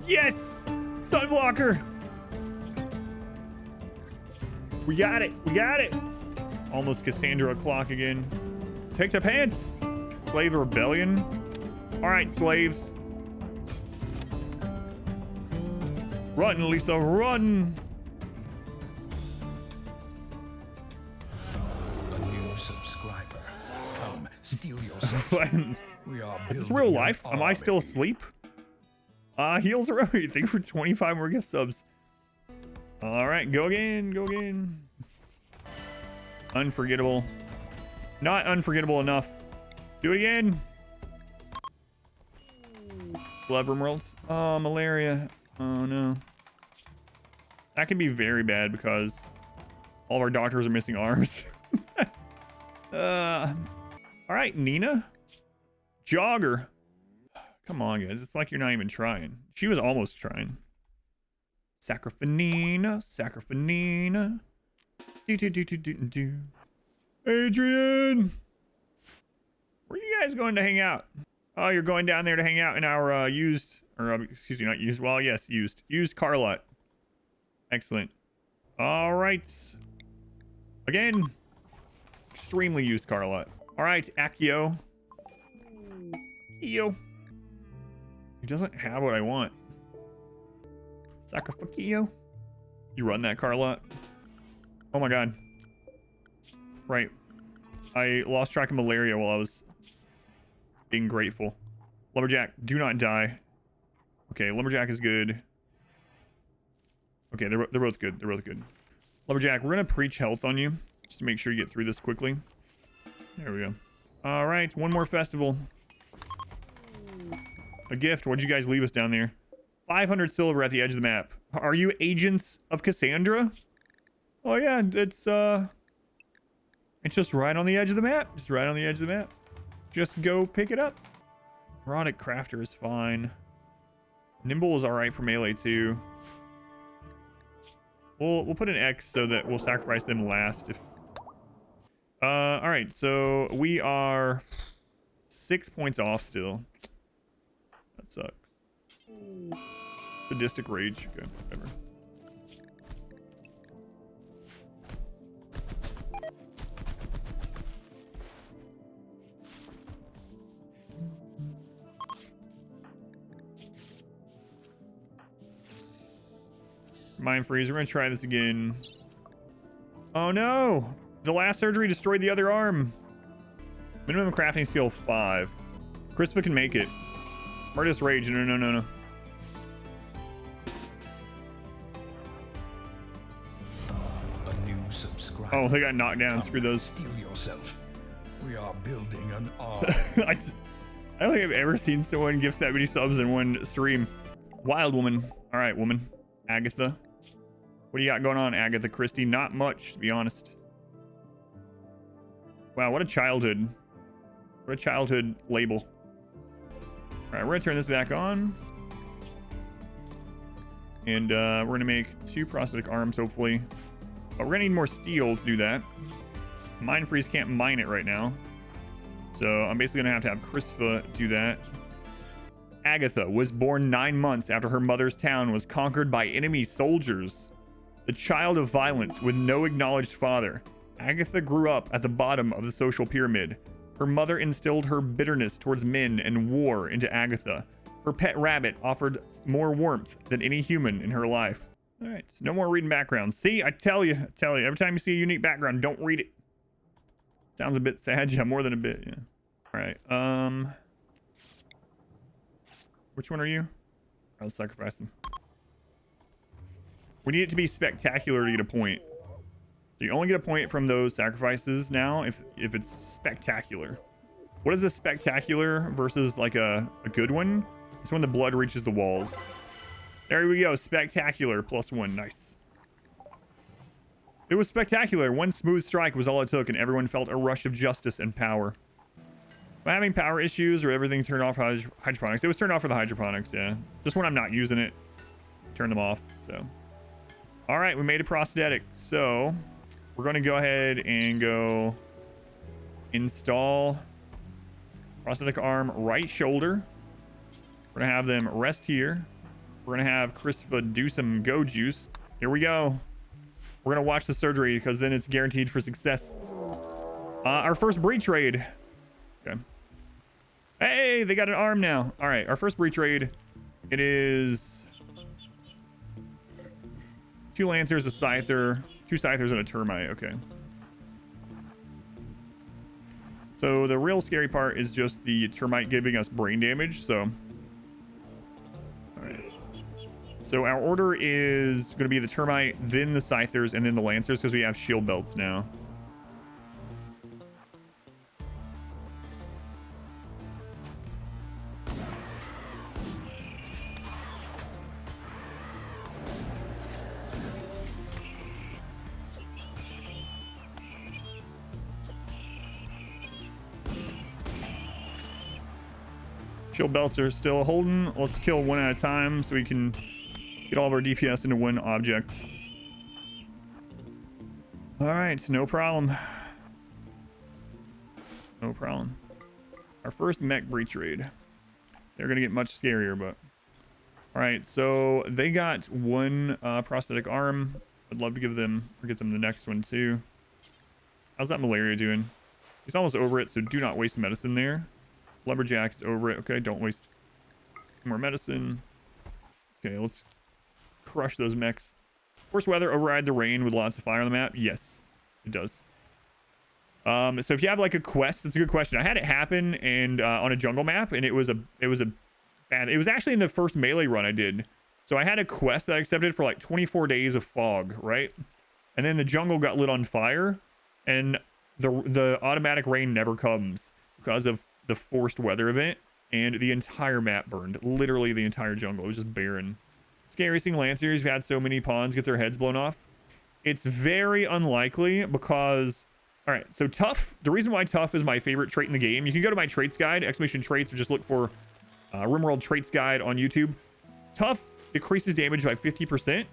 Yes! Sunblocker! We got it. We got it. Almost Cassandra Clock again. Take the pants. Slave rebellion. All right, slaves. Run, Lisa, run. A new subscriber. Come, steal yourself. We are Is this real life? Am I still asleep? Heals are everything for 25 more gift subs. All right, go again, go again. Unforgettable. Not unforgettable enough. Do it again. Love RimWorlds. Oh, malaria. Oh no. That can be very bad because all of our doctors are missing arms. All right, Nina. Jogger. Come on, guys. It's like you're not even trying. She was almost trying. Sacrifinina. Sacrifinina. Do. Adrian. Where are you guys going to hang out? Oh, you're going down there to hang out in our used, or excuse me, not used. Well, yes, used car lot. Excellent. All right. Again, extremely used car lot. All right, Akio. Akio. He doesn't have what I want. Sacrificio. You run that car lot. Oh my god. Right. I lost track of malaria while I was being grateful. Lumberjack, do not die. Okay, Lumberjack is good. Okay, they're both good. They're both good. Lumberjack, we're gonna preach health on you just to make sure you get through this quickly. There we go. All right, one more festival. A gift. What'd you guys leave us down there? 500 silver at the edge of the map. Are you agents of Cassandra? Oh yeah, it's just right on the edge of the map. Just right on the edge of the map. Just go pick it up. Erotic crafter is fine. Nimble is all right for melee too. We'll put an X so that we'll sacrifice them last. If all right, so we are 6 points off still. That sucks. Sadistic rage. Okay, whatever. Mind freeze. We're gonna try this again. Oh no! The last surgery destroyed the other arm. Minimum crafting skill 5. Christopher can make it. Artist rage. No. A new subscriber. Oh, they got knocked down. Come, Screw those. Steal yourself. We are building an arm. I don't think I've ever seen someone gift that many subs in one stream. Wild woman. All right, woman. Agatha. What do you got going on, Agatha Christie? Not much, to be honest. Wow, what a childhood. What a childhood label. All right, we're gonna turn this back on. And we're gonna make 2 prosthetic arms, hopefully. But we're gonna need more steel to do that. Mind freeze can't mine it right now. So I'm basically gonna have Christopher do that. Agatha was born 9 months after her mother's town was conquered by enemy soldiers. The child of violence with no acknowledged father, Agatha grew up at the bottom of the social pyramid. Her mother instilled her bitterness towards men and war into Agatha. Her pet rabbit offered more warmth than any human in her life. All right, so no more reading backgrounds. See, I tell you, every time you see a unique background, don't read it. Sounds a bit sad. Yeah, more than a bit. Yeah. All right. Which one are you? I'll sacrifice them. We need it to be spectacular to get a point. So you only get a point from those sacrifices now if it's spectacular. What is a spectacular versus like a good one? It's when the blood reaches the walls. There we go. Spectacular +1. Nice. It was spectacular. One smooth strike was all it took, and everyone felt a rush of justice and power. Am I having power issues or everything turned off for hydroponics? It was turned off for the hydroponics, yeah. Just when I'm not using it, turn them off, so. All right, we made a prosthetic. So we're going to go ahead and go install prosthetic arm, right shoulder. We're going to have them rest here. We're We're gonna have Christopher do some go juice. Here we go. We're gonna watch the surgery because then it's guaranteed for success. Our first breach raid. Okay. Hey, they got an arm now. All right, our first breach raid. It is 2 lancers, a scyther, 2 scythers, and a termite. Okay. So the real scary part is just the termite giving us brain damage. So, all right. So our order is going to be the termite, then the scythers, and then the lancers because we have shield belts now. Shield belts are still holding. Let's kill one at a time so we can get all of our DPS into one object. All right, no problem. No problem. Our first mech breach raid. They're gonna get much scarier, but all right. So they got 1 prosthetic arm. I'd love to give them or get them the next one too. How's that malaria doing? He's almost over it, so do not waste medicine there. Lumberjack is over it. Okay, don't waste more medicine. Okay, let's crush those mechs. Force weather override the rain with lots of fire on the map. Yes, it does. So if you have like a quest, that's a good question. I had it happen and on a jungle map, and it was actually in the first melee run I did. So I had a quest that I accepted for like 24 days of fog, right? And then the jungle got lit on fire, and the automatic rain never comes because of the forced weather event, and the entire map burned. Literally the entire jungle. It was just barren. Scary seeing lancers. You've had so many pawns get their heads blown off. It's very unlikely because, all right, so tough. The reason why tough is my favorite trait in the game. You can go to my traits guide, exclamation traits, or just look for RimWorld traits guide on YouTube. Tough decreases damage by 50%.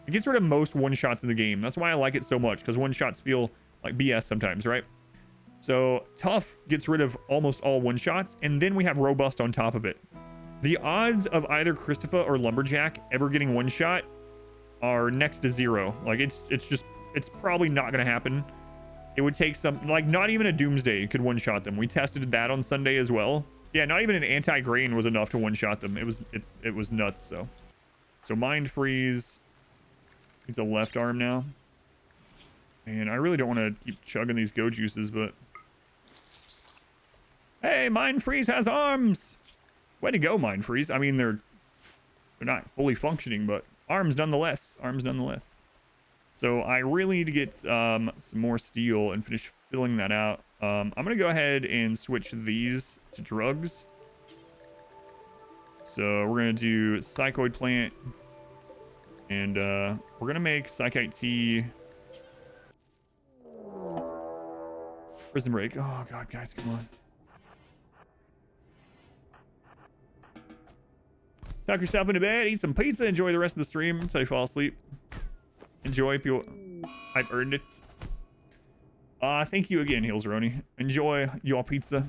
It gets rid of most one-shots in the game. That's why I like it so much, because one-shots feel like BS sometimes, right? So tough gets rid of almost all one-shots, and then we have robust on top of it. The odds of either Christopher or Lumberjack ever getting one shot are next to 0. Like it's probably not gonna happen. It would take some, like, not even a Doomsday could one-shot them. We tested that on Sunday as well. Yeah, not even an anti-grain was enough to one-shot them. It was nuts. So mind freeze. It's a left arm now, and I really don't want to keep chugging these go juices, but hey, mind freeze has arms. Way to go, mind freeze. I mean, they're not fully functioning, but arms nonetheless. Arms nonetheless. So I really need to get some more steel and finish filling that out. I'm gonna go ahead and switch these to drugs. So we're gonna do psychoid plant, and we're gonna make psychite tea. Prison break. Oh god, guys, come on. Tuck yourself into bed, eat some pizza, enjoy the rest of the stream until you fall asleep. Enjoy, people. I've earned it. Thank you again, Heels Roni. Enjoy your pizza.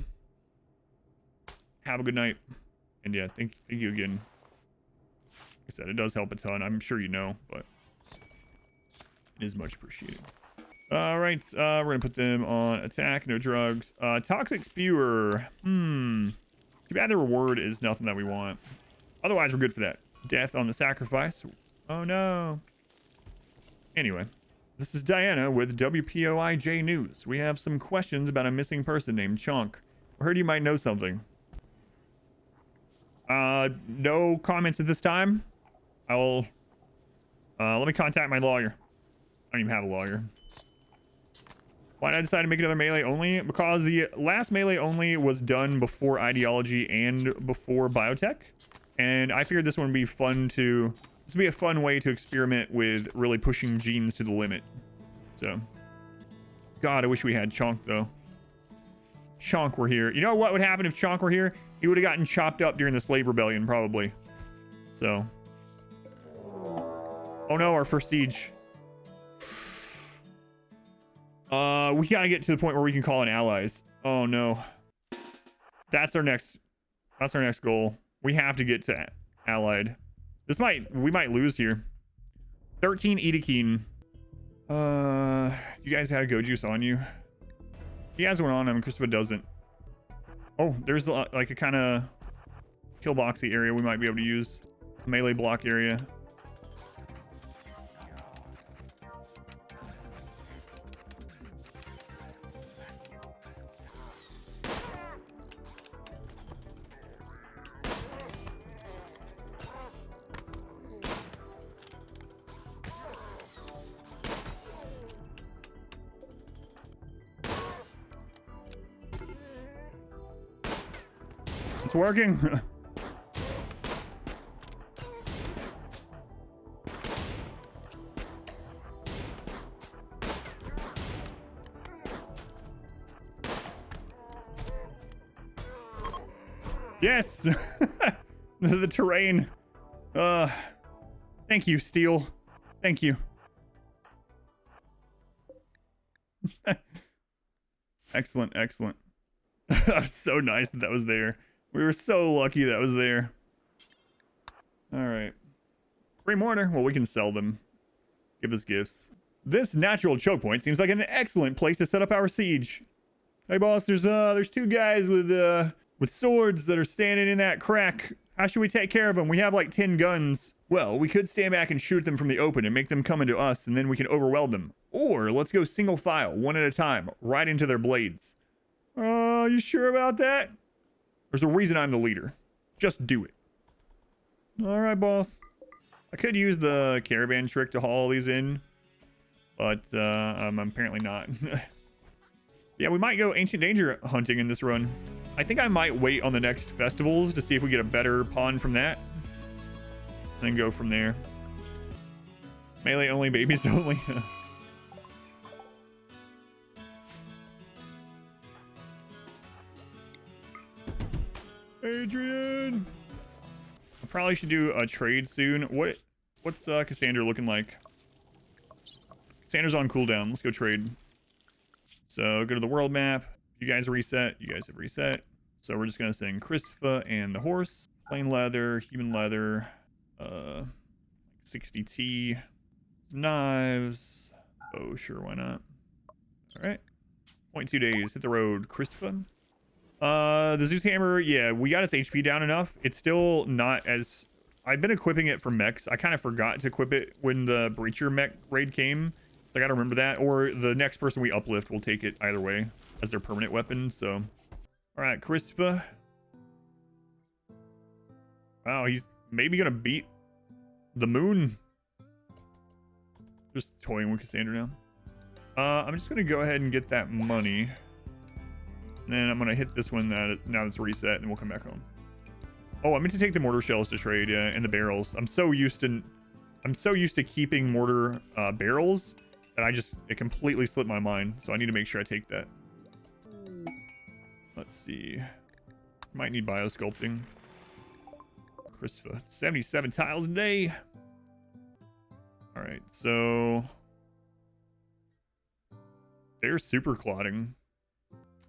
Have a good night. And yeah, thank you again. Like I said, it does help a ton. I'm sure you know, but it is much appreciated. All right, we're gonna put them on attack, no drugs. Toxic spewer. Too bad the reward is nothing that we want. Otherwise, we're good for that. Death on the sacrifice. Oh no. Anyway, this is Diana with WPOIJ News. We have some questions about a missing person named Chunk. I heard you might know something. No comments at this time. I'll let me contact my lawyer. I don't even have a lawyer. Why did I decide to make another melee only? Because the last melee only was done before ideology and before biotech, and I figured this one would be fun to. This would be a fun way to experiment with really pushing genes to the limit. So, God, I wish we had Chonk though. Chonk were here. You know what would happen if Chonk were here? He would have gotten chopped up during the slave rebellion, probably. So, oh no, our first siege. We gotta get to the point where we can call in allies. Oh no, that's our next goal. We have to get to allied. We might lose here. 13 Edekine. You guys have go juice on you. He has one on him. Christopher doesn't. Oh, there's like a kind of kill boxy area we might be able to use. Melee block area. It's working. Yes. The terrain. Thank you, Steel. Thank you. Excellent, excellent. That was so nice that was there. We were so lucky that was there. All right. Free mortar. Well, we can sell them. Give us gifts. This natural choke point seems like an excellent place to set up our siege. Hey, boss. There's two guys with swords that are standing in that crack. How should we take care of them? We have like 10 guns. Well, we could stand back and shoot them from the open and make them come into us, and then we can overwhelm them. Or let's go single file, one at a time, right into their blades. You sure about that? There's a reason I'm the leader. Just do it. All right, boss. I could use the caravan trick to haul these in, but I'm apparently not. Yeah, we might go ancient danger hunting in this run. I think I might wait on the next festivals to see if we get a better pawn from that, and then go from there. Melee only, babies only. Adrian, I probably should do a trade soon. What's Cassandra looking like? Cassandra's on cooldown. Let's go trade. So go to the world map. You guys reset. You guys have reset. So we're just gonna send Christopher and the horse. Plain leather, human leather, 60T, knives. Oh sure, why not? All right. 0.2 days. Hit the road, Christopher. The Zeus hammer, yeah, we got its HP down enough. It's still not as... I've been equipping it for mechs. I kind of forgot to equip it when the Breacher mech raid came. So I gotta remember that. Or the next person we uplift will take it either way as their permanent weapon, so... Alright, Christopher. Wow, he's maybe gonna beat the moon. Just toying with Cassandra now. I'm just gonna go ahead and get that money. And then I'm gonna hit this one now that's reset, and we'll come back home. Oh, I meant to take the mortar shells to trade, yeah, and the barrels. I'm so used to keeping mortar barrels that it completely slipped my mind. So I need to make sure I take that. Let's see. Might need biosculpting. Christopher, 77 tiles a day. All right, so they're super clotting.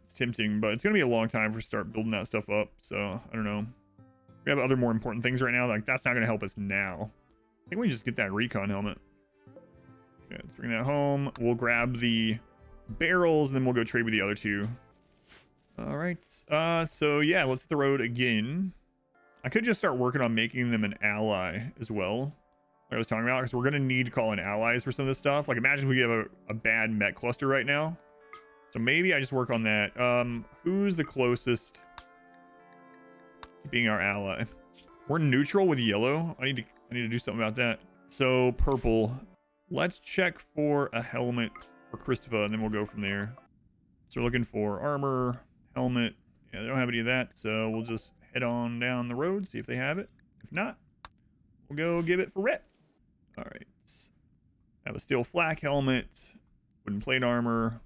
It's tempting, but it's gonna be a long time for start building that stuff up. So I don't know. We have other more important things right now. Like that's not gonna help us now. I think we just get that recon helmet. Okay, let's bring that home. We'll grab the barrels, and then we'll go trade with the other two. All right. So yeah, let's hit the road again. I could just start working on making them an ally as well. Like I was talking about, because we're gonna need to call in allies for some of this stuff. Like imagine we have a bad mech cluster right now. So maybe I just work on that. Who's the closest to being our ally? We're neutral with yellow. I need to do something about that. So purple. Let's check for a helmet for Christopher, and then we'll go from there. So we're looking for armor, helmet. Yeah, they don't have any of that, so we'll just head on down the road, see if they have it. If not, we'll go give it for rep. All right. Have a steel flak helmet, wooden plate armor.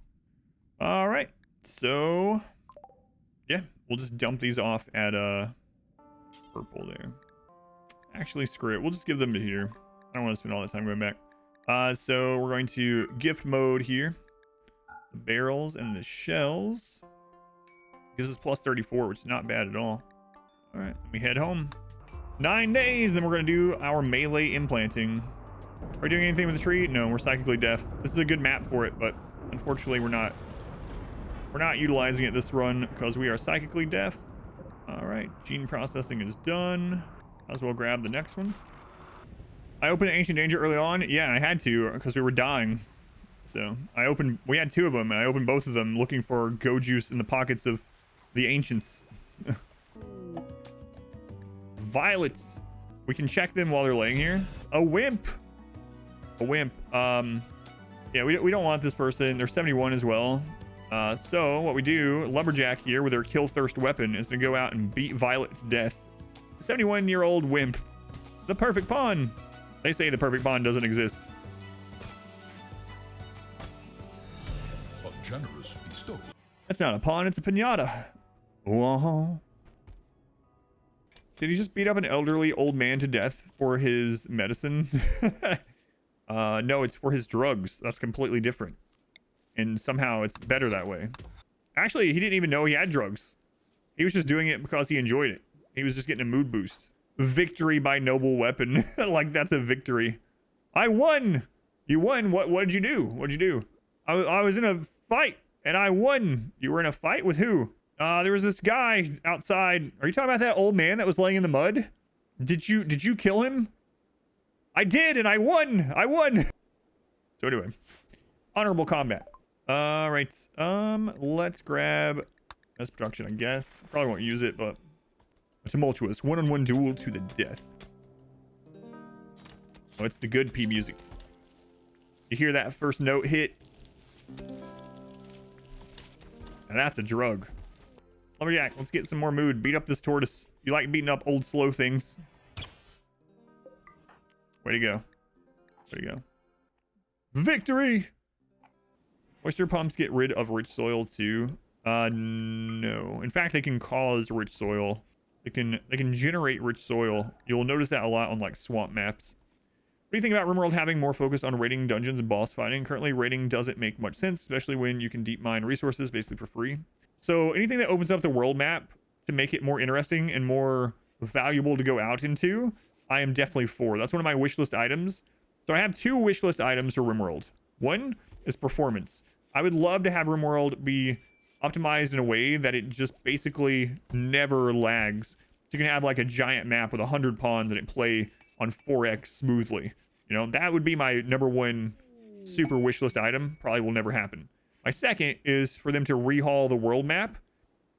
All right. So, yeah, we'll just dump these off at purple there. Actually, screw it. We'll just give them to here. I don't want to spend all that time going back. So we're going to gift mode here. The barrels and the shells. Gives us plus 34, which is not bad at all. All right, we head home. 9 days, then we're going to do our melee implanting. Are we doing anything with the tree? No, we're psychically deaf. This is a good map for it, but unfortunately we're not utilizing it this run because we are psychically deaf. All right, gene processing is done. Might as well grab the next one. I opened Ancient Danger early on. Yeah, I had to because we were dying. So we had 2 of them, and I opened both of them looking for go juice in the pockets of the ancients. Violets. We can check them while they're laying here. A wimp. Yeah, we don't want this person. They're 71 as well. So what we do, lumberjack here with their kill thirst weapon, is to go out and beat Violet to death. 71-year-old wimp. The perfect pawn. They say the perfect pawn doesn't exist. A generous bestow. That's not a pawn, it's a pinata. Whoa. Did he just beat up an elderly old man to death for his medicine? No, it's for his drugs. That's completely different. And somehow it's better that way. Actually, he didn't even know he had drugs. He was just doing it because he enjoyed it. He was just getting a mood boost. Victory by noble weapon. Like, that's a victory. I won! You won? What did you do? What'd you do? I was in a fight, and I won. You were in a fight with who? There was this guy outside. Are you talking about that old man that was laying in the mud? Did you kill him? I did, and I won. I won. So anyway, honorable combat. All right. Let's grab this production, I guess. Probably won't use it, but a tumultuous one-on-one duel to the death. Oh, it's the good P music. You hear that first note hit? Now that's a drug. Lumberjack, let's get some more mood. Beat up this tortoise. You like beating up old slow things. Way to go. Way to go. Victory! Oyster pumps get rid of rich soil too. No. In fact, they can cause rich soil. They can generate rich soil. You'll notice that a lot on like swamp maps. What do you think about RimWorld having more focus on raiding dungeons and boss fighting? Currently, raiding doesn't make much sense, especially when you can deep mine resources basically for free. So anything that opens up the world map to make it more interesting and more valuable to go out into, I am definitely for. That's one of my wish list items. So I have 2 wish list items for RimWorld. One is performance. I would love to have RimWorld be optimized in a way that it just basically never lags. So you can have like a giant map with 100 pawns and it play on 4x smoothly. You know, that would be my #1 super wish list item. Probably will never happen. My second is for them to rehaul the world map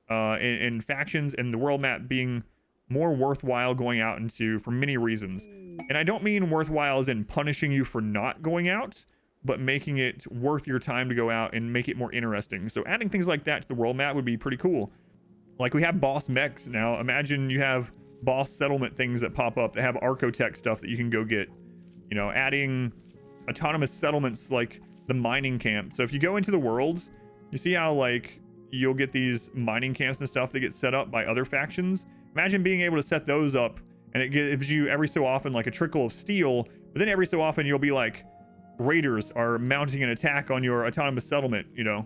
and factions, and the world map being more worthwhile going out into for many reasons. And I don't mean worthwhile as in punishing you for not going out, but making it worth your time to go out and make it more interesting. So adding things like that to the world map would be pretty cool. Like we have boss mechs now. Imagine you have boss settlement things that pop up that have archotech stuff that you can go get. You know, adding autonomous settlements like the mining camp. So if you go into the world, you see how like you'll get these mining camps and stuff that get set up by other factions. Imagine being able to set those up, and it gives you every so often like a trickle of steel, but then every so often you'll be like, raiders are mounting an attack on your autonomous settlement. You know,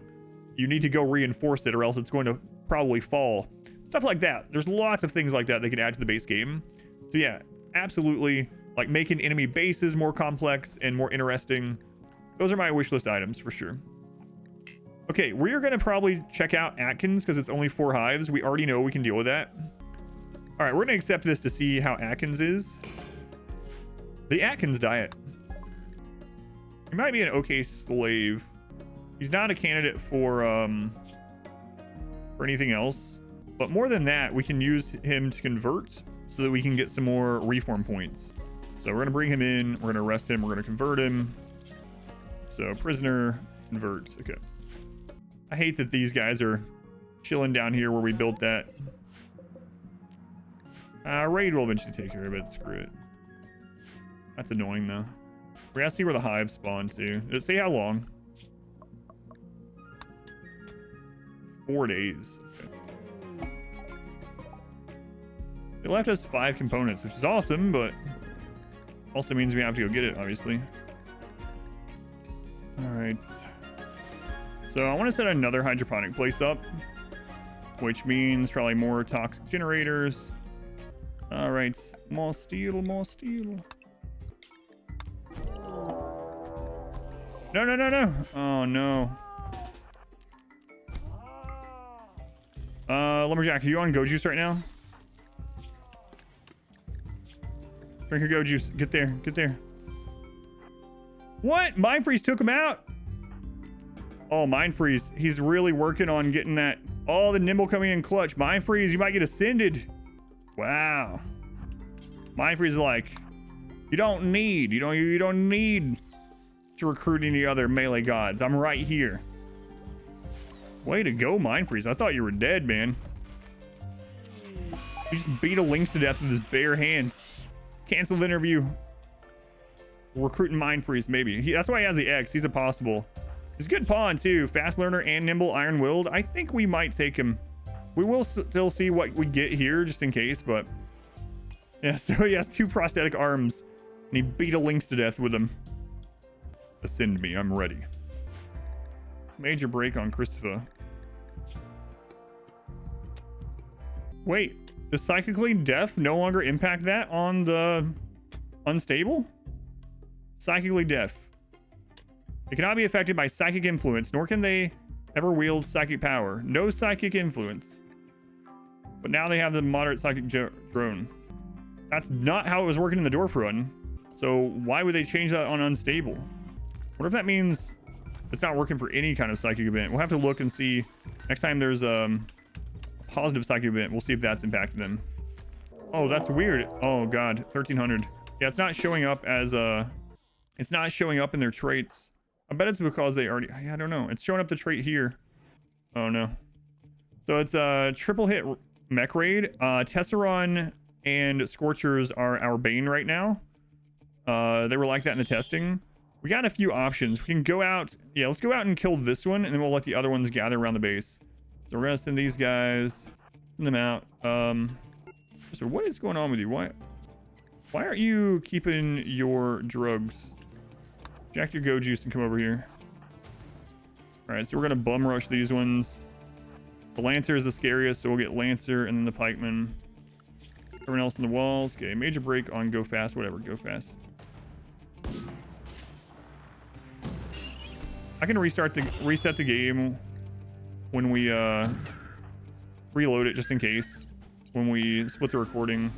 you need to go reinforce it or else it's going to probably fall. Stuff like that. There's lots of things like that they can add to the base game. So yeah, absolutely, like making enemy bases more complex and more interesting. Those are my wish list items for sure. Okay, we're gonna probably check out Atkins because it's only 4 hives. We already know we can deal with that. All right, we're gonna accept this to see how Atkins is. The Atkins diet. He might be an okay slave. He's not a candidate for anything else. But more than that, we can use him to convert so that we can get some more reform points. So we're gonna bring him in, we're gonna arrest him, we're gonna convert him. So prisoner, convert. Okay. I hate that these guys are chilling down here where we built that. Raid will eventually take care of it. Screw it. That's annoying though. We gotta see where the hives spawn to. Did it say how long? 4 days. Okay. They left us 5 components, which is awesome, but also means we have to go get it, obviously. All right. So I want to set another hydroponic place up, which means probably more toxic generators. All right, more steel, more steel. No, no, no, no. Oh, no. Lumberjack, are you on go juice right now? Drink your go juice. Get there. Get there. What? Mind Freeze took him out? Oh, Mind Freeze. He's really working on getting that. Oh, the nimble coming in clutch. Mind Freeze, you might get ascended. Wow. Mind Freeze is like, you don't need to recruit any other melee gods. I'm right here. Way to go, Mind Freeze. I thought you were dead, man. You just beat a lynx to death with his bare hands. Canceled interview. Recruiting Mind Freeze, maybe. That's why he has the X. He's a possible. He's a good pawn, too. Fast learner and nimble, iron-willed. I think we might take him. We will still see what we get here, just in case, but... yeah, so he has 2 prosthetic arms, and he beat a lynx to death with them. Ascend me. I'm ready. Major break on Christopher. Wait, does psychically deaf no longer impact that on the unstable? Psychically deaf. It cannot be affected by psychic influence, nor can they ever wield psychic power. No psychic influence. But now they have the moderate psychic drone. That's not how it was working in the Dwarf run. So why would they change that on unstable? What if that means it's not working for any kind of psychic event? We'll have to look and see. Next time there's a positive psychic event, we'll see if that's impacted them. Oh, that's weird. Oh god, 1300. Yeah, it's not showing up as it's not showing up in their traits. I bet it's because they already, I don't know. It's showing up the trait here. Oh no. So it's a triple hit mech raid. Tesseron and Scorchers are our bane right now. They were like that in the testing. We got a few options. We can go out. Yeah, let's go out and kill this one, and then we'll let the other ones gather around the base. So we're gonna send these guys, send them out. So what is going on with you? Why aren't you keeping your drugs? Jack your go juice and come over here. All right, so we're gonna bum rush these ones. The Lancer is the scariest, so we'll get Lancer and then the Pikeman. Everyone else in the walls. Okay, major break on go fast, whatever, go fast. I can reset the game when we reload it, just in case. When we split the recording.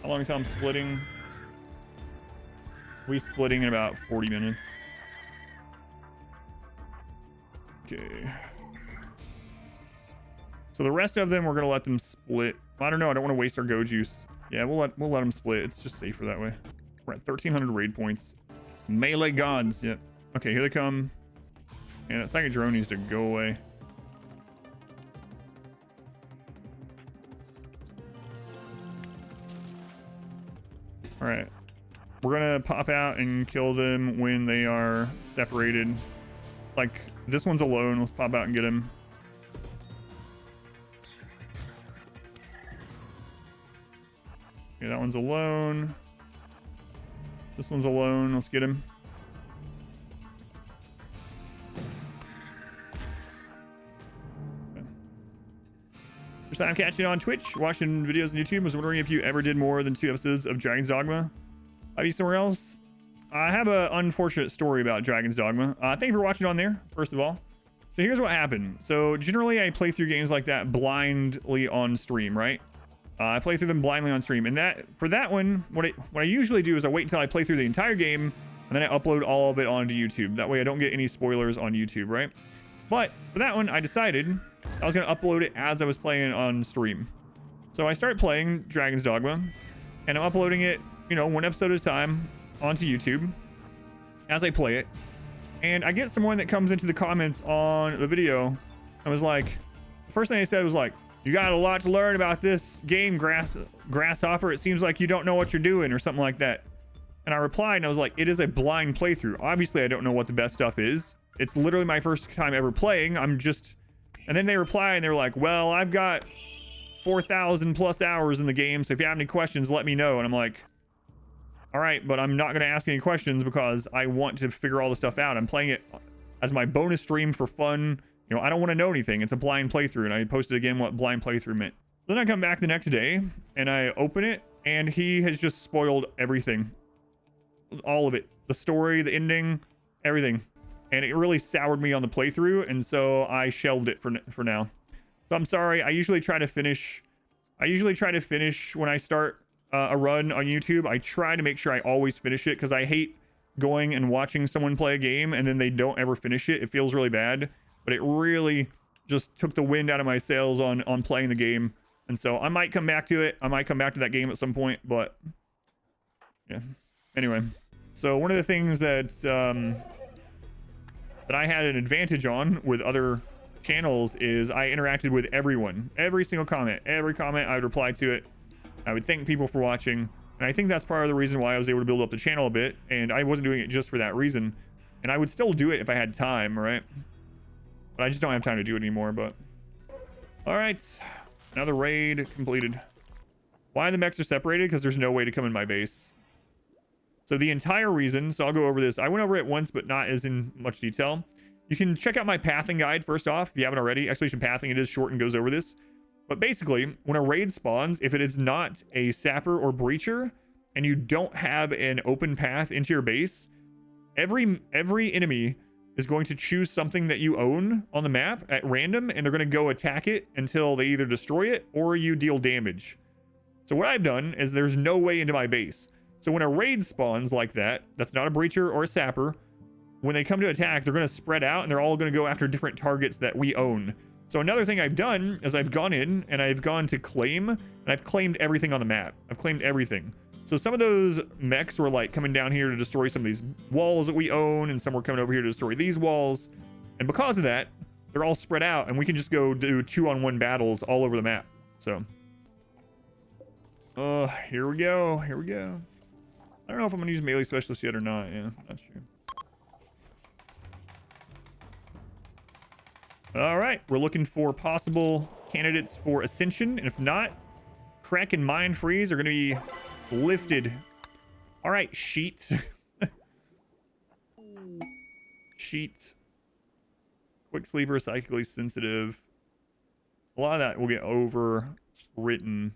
How long until I'm splitting? We splitting in about 40 minutes. Okay. So the rest of them, we're gonna let them split. I don't know. I don't want to waste our go juice. Yeah, we'll let them split. It's just safer that way. We're at 1300 raid points. Some melee gods. Yep. Okay, here they come. And that second drone needs to go away. All right. We're gonna pop out and kill them when they are separated. Like this one's alone. Let's pop out and get him. Okay, that one's alone. This one's alone. Let's get him. First time catching on Twitch, watching videos on YouTube. Was wondering if you ever did more than 2 episodes of Dragon's Dogma. I'll be somewhere else. I have an unfortunate story about Dragon's Dogma. Thank you for watching on there, first of all. So here's what happened. So generally I play through games like that blindly on stream, right? I play through them blindly on stream. And for that one, what I usually do is I wait until I play through the entire game and then I upload all of it onto YouTube. That way I don't get any spoilers on YouTube, right? But for that one, I decided I was going to upload it as I was playing on stream. So I started playing Dragon's Dogma and I'm uploading it, you know, 1 episode at a time onto YouTube as I play it. And I get someone that comes into the comments on the video and was like, the first thing they said was like, you got a lot to learn about this game, Grasshopper. It seems like you don't know what you're doing or something like that. And I replied and I was like, it is a blind playthrough. Obviously, I don't know what the best stuff is. It's literally my first time ever playing. And then they reply and they're like, well, I've got 4,000 plus hours in the game. So if you have any questions, let me know. And I'm like, all right, but I'm not going to ask any questions because I want to figure all the stuff out. I'm playing it as my bonus stream for fun. You know, I don't want to know anything. It's a blind playthrough. And I posted again what blind playthrough meant. Then I come back the next day and I open it and he has just spoiled everything. All of it. The story, the ending, everything. And it really soured me on the playthrough, and so I shelved it for now. So I'm sorry. I usually try to finish when I start a run on YouTube. I try to make sure I always finish it because I hate going and watching someone play a game and then they don't ever finish it. It feels really bad, but it really just took the wind out of my sails on playing the game. And so I might come back to it. I might come back to that game at some point, but yeah. Anyway, so one of the things that that I had an advantage on with other channels is I interacted with everyone. Every single comment, every comment, I would reply to it. I would thank people for watching. And I think that's part of the reason why I was able to build up the channel a bit. And I wasn't doing it just for that reason. And I would still do it if I had time, right? But I just don't have time to do it anymore, but... Alright. Another raid completed. Why the mechs are separated? Because there's no way to come in my base. So the entire reason, so I'll go over this. I went over it once, but not as in much detail. You can check out my pathing guide first off, if you haven't already. Expedition pathing, it is short and goes over this. But basically, when a raid spawns, if it is not a sapper or breacher, and you don't have an open path into your base, every enemy is going to choose something that you own on the map at random, and they're going to go attack it until they either destroy it or you deal damage. So what I've done is there's no way into my base. So when a raid spawns like that, that's not a breacher or a sapper, when they come to attack, they're going to spread out and they're all going to go after different targets that we own. So another thing I've done is I've gone in and I've gone to claim, and I've claimed everything on the map. I've claimed everything. So some of those mechs were like coming down here to destroy some of these walls that we own, and some were coming over here to destroy these walls. And because of that, they're all spread out, and we can just go do 2-on-1 battles all over the map. So, here we go. Here we go. I don't know if I'm gonna use melee specialist yet or not. Yeah, not sure. All right, we're looking for possible candidates for ascension, and if not, crack and mind freeze are gonna be lifted. All right, sheet. Sheet. Quick sleeper, psychically sensitive. A lot of that will get overwritten,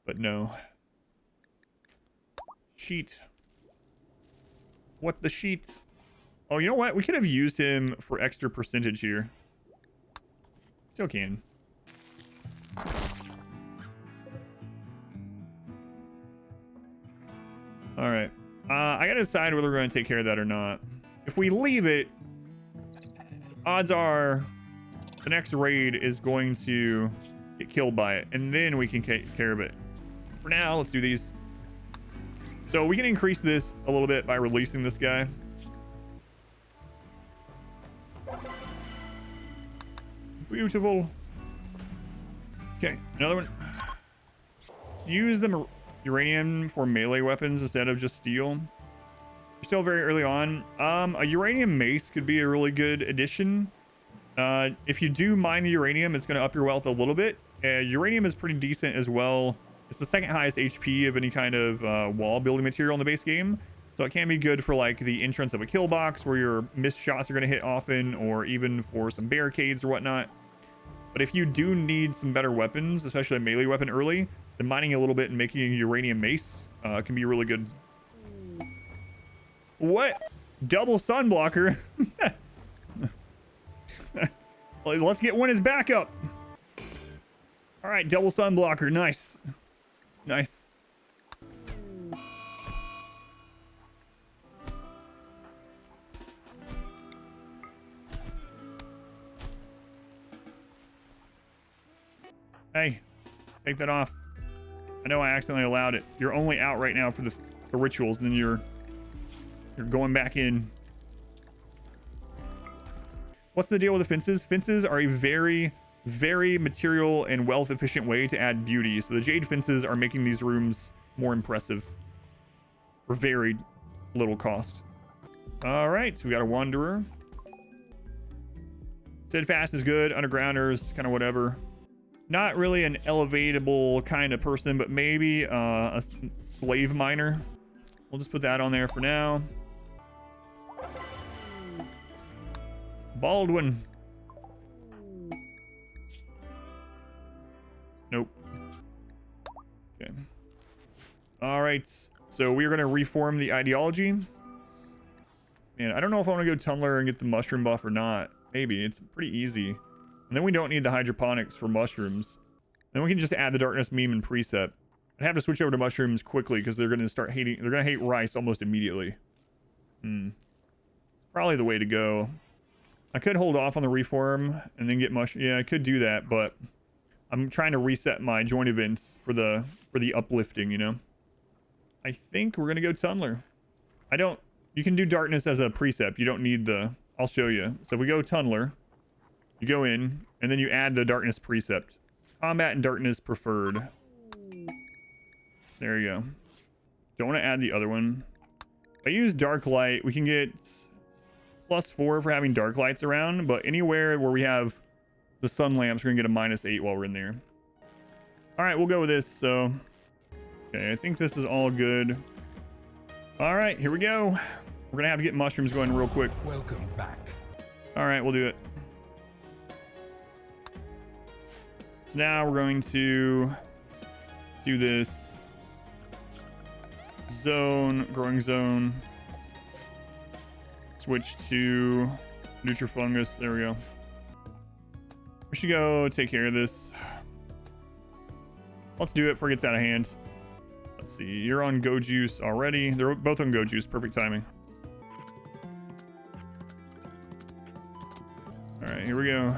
but no. Sheet. What the sheet? Oh, you know what? We could have used him for extra percentage here. Still can. All right. I gotta decide whether we're going to take care of that or not. If we leave it, odds are the next raid is going to get killed by it, and then we can take care of it. For now, let's do these. So we can increase this a little bit by releasing this guy. Beautiful. Okay, another one. Use the uranium for melee weapons instead of just steel. You're still very early on. A uranium mace could be a really good addition. If you do mine the uranium, it's going to up your wealth a little bit. Uranium is pretty decent as well. It's the second highest HP of any kind of wall building material in the base game. So it can be good for like the entrance of a kill box where your missed shots are going to hit often, or even for some barricades or whatnot. But if you do need some better weapons, especially a melee weapon early, then mining a little bit and making a uranium mace can be really good. What? Double sunblocker? Let's get one as backup. All right, double sunblocker. Nice. Nice. Hey, take that off. I know I accidentally allowed it. You're only out right now for the rituals, and then you're going back in. What's the deal with the fences? Fences are a very, very material and wealth efficient way to add beauty. So the jade fences are making these rooms more impressive for very little cost. All right, so we got a wanderer. Steadfast is good. Undergrounders, kind of whatever. Not really an elevatable kind of person, but maybe a slave miner. We'll just put that on there for now. Baldwin. Nope. Okay. All right. So we're going to reform the ideology. Man, I don't know if I want to go Tunneler and get the mushroom buff or not. Maybe. It's pretty easy. And then we don't need the hydroponics for mushrooms. Then we can just add the darkness meme and precept. I'd have to switch over to mushrooms quickly because they're going to start hating. They're going to hate rice almost immediately. Probably the way to go. I could hold off on the reform and then get mushroom. Yeah, I could do that, but I'm trying to reset my joint events for the uplifting, you know. I think we're going to go Tunneler. You can do darkness as a precept. You don't need the... I'll show you. So if we go Tunneler, you go in, and then you add the darkness precept. Combat and darkness preferred. There you go. Don't want to add the other one. If I use dark light, we can get +4 for having dark lights around, but anywhere where we have the sun lamps, we're going to get a -8 while we're in there. All right, we'll go with this. So, okay, I think this is all good. All right, here we go. We're going to have to get mushrooms going real quick. Welcome back. All right, we'll do it. So now we're going to do this zone, growing zone. Switch to Nutrifungus. There we go. We should go take care of this. Let's do it before it gets out of hand. Let's see. You're on Go Juice already. They're both on Go Juice. Perfect timing. All right, here we go.